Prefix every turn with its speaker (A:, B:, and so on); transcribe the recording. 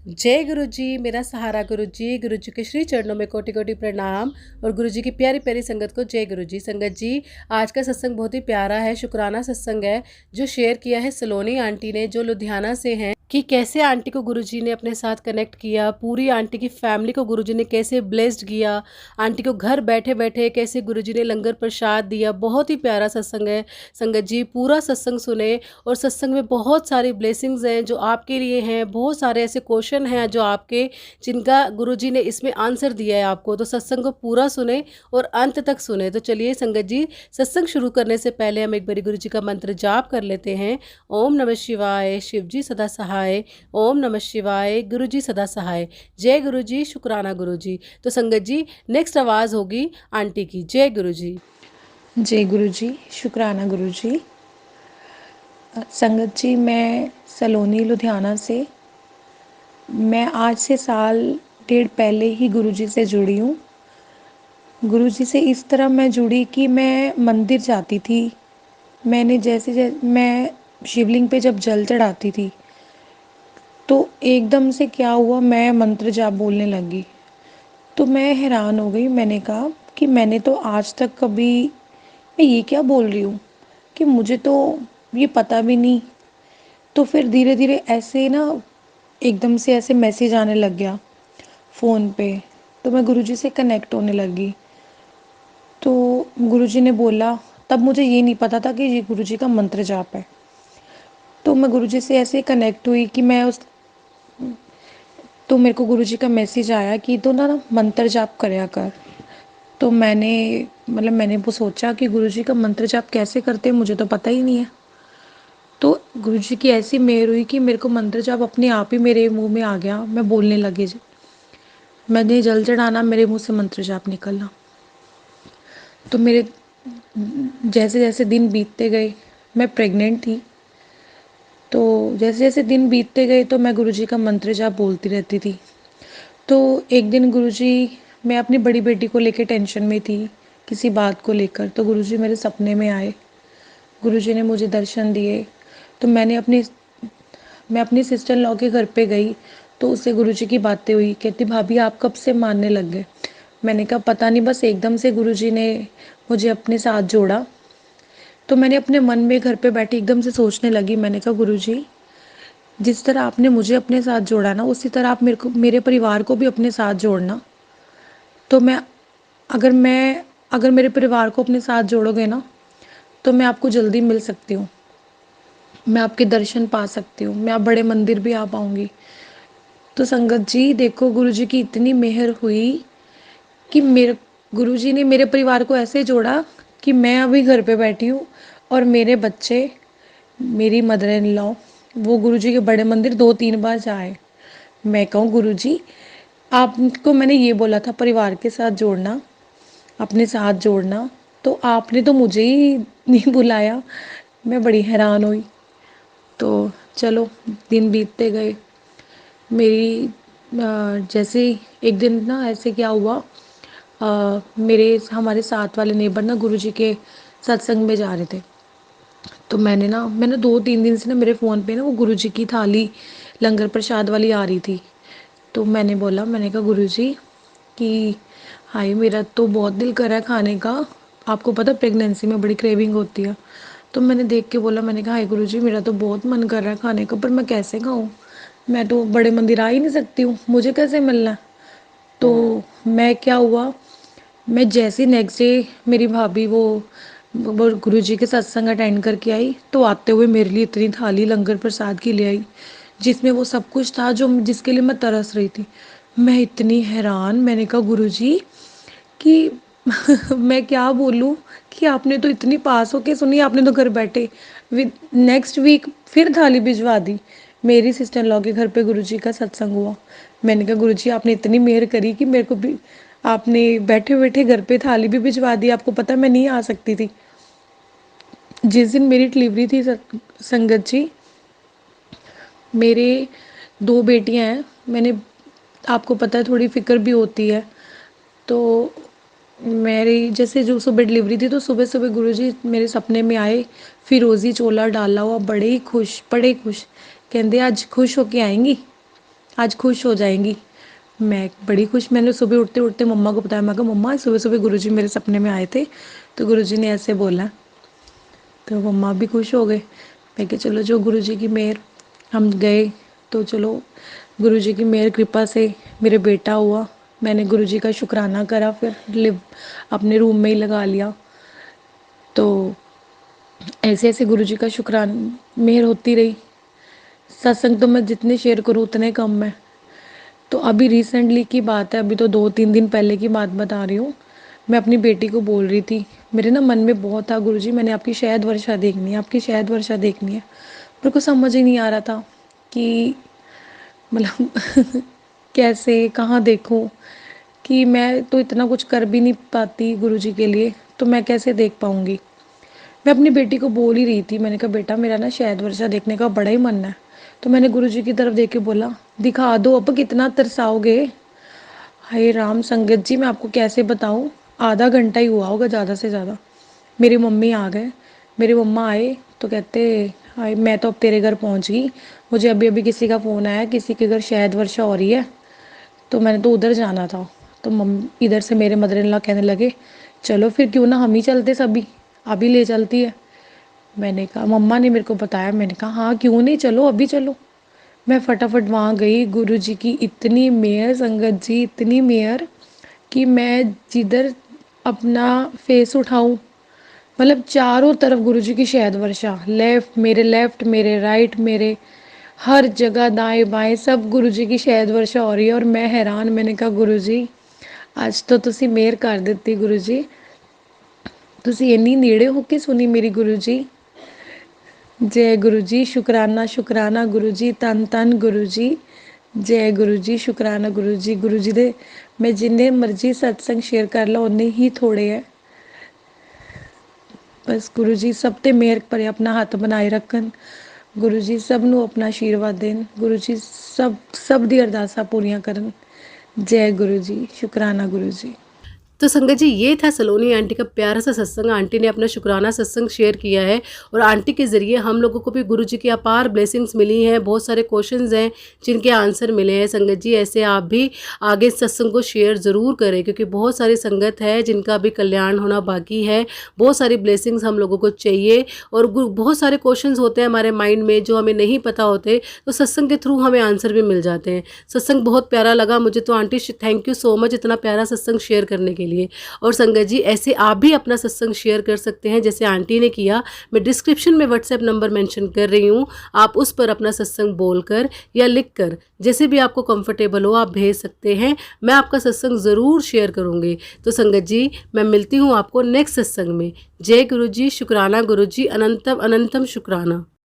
A: जय गुरु जी, मेरा सहारा गुरु जी के श्री चरणों में कोटि कोटि प्रणाम। और गुरु जी की प्यारी प्यारी संगत को जय गुरु जी। संगत जी, आज का सत्संग बहुत ही प्यारा है, शुक्राना सत्संग है जो शेयर किया है सलोनी आंटी ने, जो लुधियाना से हैं, कि कैसे आंटी को गुरुजी ने अपने साथ कनेक्ट किया, पूरी आंटी की फैमिली को गुरुजी ने कैसे ब्लेस्ड किया, आंटी को घर बैठे बैठे कैसे गुरुजी ने लंगर प्रसाद दिया। बहुत ही प्यारा सत्संग है। संगत जी, पूरा सत्संग सुने, और सत्संग में बहुत सारी ब्लेसिंग्स हैं जो आपके लिए हैं, बहुत सारे ऐसे क्वेश्चन हैं जो आपके, जिनका गुरुजी ने इसमें आंसर दिया है आपको। तो सत्संग को पूरा सुने और अंत तक सुने। तो चलिए संगत जी, सत्संग शुरू करने से पहले हम एक बारी गुरुजी का मंत्र जाप कर लेते हैं। ओम नमः शिवाय, शिव जी सदा सहाय। ओम नमः शिवाय, गुरु जी सदा सहाय। जय गुरु जी, शुक्राना गुरु जी। तो संगत जी, नेक्स्ट आवाज़ होगी आंटी की। जय गुरु जी।
B: जय गुरु जी, शुक्राना गुरु जी। संगत जी, मैं सलोनी लुधियाना से, मैं आज से साल डेढ़ पहले ही गुरु जी से जुड़ी हूँ। गुरु जी से इस तरह मैं जुड़ी कि मैं मंदिर जाती थी। मैंने मैं शिवलिंग पे जब जल चढ़ाती थी तो एकदम से क्या हुआ, मैं मंत्र जाप बोलने लगी। तो मैं हैरान हो गई। मैंने कहा कि मैंने तो आज तक कभी, मैं ये क्या बोल रही हूँ कि मुझे तो ये पता भी नहीं। तो फिर धीरे धीरे ऐसे ना एकदम से ऐसे मैसेज आने लग गया फ़ोन पे। तो मैं गुरुजी से कनेक्ट होने लगी। तो गुरुजी ने बोला, तब मुझे ये नहीं पता था कि ये गुरुजी का मंत्र जाप है। तो मैं गुरुजी से ऐसे कनेक्ट हुई कि मैं उस तो मेरे को गुरुजी का मैसेज आया कि तो ना मंत्र जाप करया कर। तो मैंने वो सोचा कि गुरुजी का मंत्र जाप कैसे करते हैं, मुझे तो पता ही नहीं है। तो गुरुजी की ऐसी मेहर हुई कि मेरे को मंत्र जाप अपने आप ही मेरे मुंह में आ गया। मैं बोलने लगी। मैंने जल चढ़ाना, मेरे मुंह से मंत्र जाप निकलना। तो मेरे जैसे जैसे दिन बीतते गए, मैं प्रेग्नेंट थी। तो जैसे जैसे दिन बीतते गए तो मैं गुरुजी का मंत्र जाप बोलती रहती थी। तो एक दिन गुरुजी, मैं अपनी बड़ी बेटी को लेकर टेंशन में थी किसी बात को लेकर। तो गुरुजी मेरे सपने में आए। गुरुजी ने मुझे दर्शन दिए। तो मैं अपनी सिस्टर इन लॉ के घर पे गई। तो उससे गुरुजी की बातें हुई। कहती, भाभी आप कब से मानने लग गए? मैंने कहा पता नहीं, बस एकदम से गुरुजी ने मुझे अपने साथ जोड़ा। तो मैंने अपने मन में घर पे बैठी एकदम से सोचने लगी। मैंने कहा गुरुजी, जिस तरह आपने मुझे अपने साथ जोड़ा ना, उसी तरह आप मेरे परिवार को भी अपने साथ जोड़ना। तो मैं अगर मेरे परिवार को अपने साथ जोड़ोगे ना, तो मैं आपको जल्दी मिल सकती हूँ। मैं आपके दर्शन पा सकती हूँ। मैं आप बड़े मंदिर भी आ पाऊँगी। तो संगत जी देखो, गुरुजी की इतनी मेहर हुई कि मेरे गुरुजी ने मेरे परिवार को ऐसे जोड़ा कि मैं अभी घर पे बैठी हूँ और मेरे बच्चे, मेरी मदर इन लॉ, वो गुरुजी के बड़े मंदिर 2-3 बार जाए। मैं कहूँ गुरुजी, आपको मैंने ये बोला था परिवार के साथ जोड़ना, अपने साथ जोड़ना, तो आपने तो मुझे ही नहीं बुलाया। मैं बड़ी हैरान हुई। तो चलो, दिन बीतते गए। मेरी जैसे एक दिन ना ऐसे क्या हुआ, मेरे हमारे साथ वाले नेबर ना गुरुजी के सत्संग में जा रहे थे। तो मैंने 2-3 दिन से ना मेरे फ़ोन पे ना वो गुरुजी की थाली लंगर प्रसाद वाली आ रही थी। तो मैंने कहा गुरुजी कि हाय, मेरा तो बहुत दिल कर रहा है खाने का। आपको पता है प्रेगनेंसी में बड़ी क्रेविंग होती है। तो मैंने देख के बोला, मैंने कहा हाय गुरुजी, मेरा तो बहुत मन कर रहा है खाने का, पर मैं कैसे खाऊं? मैं तो बड़े मंदिर आ ही नहीं सकती हूँ, मुझे कैसे मिलना है? तो मैं क्या हुआ, मैं जैसे नेक्स्ट डे मेरी भाभी वो गुरुजी के सत्संग अटेंड करके आई, तो आते हुए मेरे लिए इतनी थाली लंगर प्रसाद की ले आई, जिसमें वो सब कुछ था जो जिसके लिए मैं तरस रही थी। मैं इतनी हैरान, मैंने कहा गुरुजी कि मैं क्या बोलूँ कि आपने तो इतनी पास होके सुनी, आपने तो घर बैठे विद नेक्स्ट वीक फिर थाली भिजवा दी। मेरी सिस्टर इन लॉ के घर पे गुरुजी का सत्संग हुआ। मैंने कहा गुरुजी, आपने इतनी मेहर करी कि मेरे को भी आपने बैठे बैठे घर पे थाली भी भिजवा दी। आपको पता है मैं नहीं आ सकती थी जिस दिन मेरी डिलीवरी थी। संगत जी, मेरे 2 बेटियां हैं। मैंने, आपको पता है थोड़ी फ़िक्र भी होती है। तो मेरी जैसे जो सुबह डिलीवरी थी, तो सुबह सुबह गुरुजी मेरे सपने में आए, फिरोज़ी चोला डाला हुआ, बड़े ही खुश, बड़े खुश। कहते आज खुश होके आएंगी। आज खुश हो जाएंगी। मैं बड़ी खुश, मैंने सुबह उठते उठते मम्मा को बताया, मैं कहा मम्मा सुबह सुबह गुरुजी मेरे सपने में आए थे, तो गुरुजी ने ऐसे बोला। तो मम्मा भी खुश हो गए। मैं कि चलो जो गुरुजी की मेहर, हम गए तो चलो गुरुजी की मेहर कृपा से मेरे बेटा हुआ। मैंने गुरुजी का शुक्राना करा, फिर लिव अपने रूम में ही लगा लिया। तो ऐसे ऐसे गुरुजी का शुक्राना मेहर होती रही। सत्संग तो मैं जितने शेयर करूँ उतने कम है। तो अभी रिसेंटली की बात है, अभी तो 2-3 दिन पहले की बात बता रही हूँ। मैं अपनी बेटी को बोल रही थी, मेरे ना मन में बहुत था गुरुजी मैंने आपकी शहद वर्षा देखनी है, आपकी शहद वर्षा देखनी है। मेरे को समझ ही नहीं आ रहा था कि मतलब कैसे कहाँ देखूँ, कि मैं तो इतना कुछ कर भी नहीं पाती गुरुजी के लिए, तो मैं कैसे देख पाऊँगी। मैं अपनी बेटी को बोल ही रही थी, मैंने कहा बेटा मेरा ना शहद वर्षा देखने का बड़ा ही मन है। तो मैंने गुरुजी की तरफ देख के बोला, दिखा दो, अब कितना तरसाओगे। हाय राम संगत जी, मैं आपको कैसे बताऊं, आधा घंटा ही हुआ होगा ज़्यादा से ज़्यादा। मेरी मम्मी आ गए, मेरे मम्मा आए तो कहते, हाय मैं तो अब तेरे घर पहुंच गई, मुझे अभी अभी किसी का फ़ोन आया, किसी के घर शहद वर्षा हो रही है, तो मैंने तो उधर जाना था। तो इधर से मेरे मदर इन लॉ कहने लगे, चलो फिर क्यों ना हम ही चलते सभी, अभी ले चलती है। मैंने कहा, मम्मा ने मेरे को बताया, मैंने कहा हाँ क्यों नहीं, चलो अभी चलो। मैं फटाफट वहाँ गई। गुरुजी की इतनी मेहर संगत जी, इतनी मेहर कि मैं जिधर अपना फेस उठाऊं, मतलब चारों तरफ गुरुजी की शहद वर्षा, लेफ्ट मेरे राइट मेरे, हर जगह दाएं बाएं सब गुरुजी की शहद वर्षा हो रही है। और मैं हैरान, मैंने कहा गुरुजी आज तो तुसी मेहर कर ਦਿੱਤੀ गुरुजी, तुसी ਇੰਨੀ ਨੇੜੇ ਹੋ ਕੇ ਸੁਣੀ ਮੇਰੀ गुरुजी। जय गुरु जी, शुक्राना शुक्राना गुरु जी, तन तन गुरु जी, जय गुरु जी, शुक्राना गुरु जी दे मैं जिन्ने मर्जी सत्संग शेयर कर ला उन्ने ही थोड़े है। बस गुरु जी सब ते मेहर भरे अपना हथ बनाए रखन, गुरु जी सब नू अपना आशीर्वाद देन, गुरु जी सब दी अरदासां पूरियां करन। जय गुरु जी, शुक्राना गुरु जी।
A: तो संगत जी ये था सलोनी आंटी का प्यारा सा सत्संग। आंटी ने अपना शुक्राना सत्संग शेयर किया है और आंटी के ज़रिए हम लोगों को भी गुरु जी की अपार ब्लेसिंग्स मिली हैं। बहुत सारे क्वेश्चंस हैं जिनके आंसर मिले हैं। संगत जी ऐसे आप भी आगे सत्संग को शेयर ज़रूर करें, क्योंकि बहुत सारी संगत है जिनका भी कल्याण होना बाकी है। बहुत सारी ब्लेसिंग्स हम लोगों को चाहिए और बहुत सारे क्वेश्चंस होते हैं हमारे माइंड में जो हमें नहीं पता होते, तो सत्संग के थ्रू हमें आंसर भी मिल जाते हैं। सत्संग बहुत प्यारा लगा मुझे तो aunty, thank you so much इतना प्यारा सत्संग शेयर करने के लिए। और संगत जी ऐसे आप भी अपना सत्संग शेयर कर सकते हैं जैसे आंटी ने किया। मैं डिस्क्रिप्शन में व्हाट्सएप नंबर मेंशन कर रही हूँ, आप उस पर अपना सत्संग बोलकर या लिखकर जैसे भी आपको कंफर्टेबल हो आप भेज सकते हैं। मैं आपका सत्संग ज़रूर शेयर करूँगी। तो संगत जी मैं मिलती हूँ आपको नेक्स्ट सत्संग में। जय गुरु जी, शुक्राना गुरु जी, अनंतम अनंतम शुक्राना।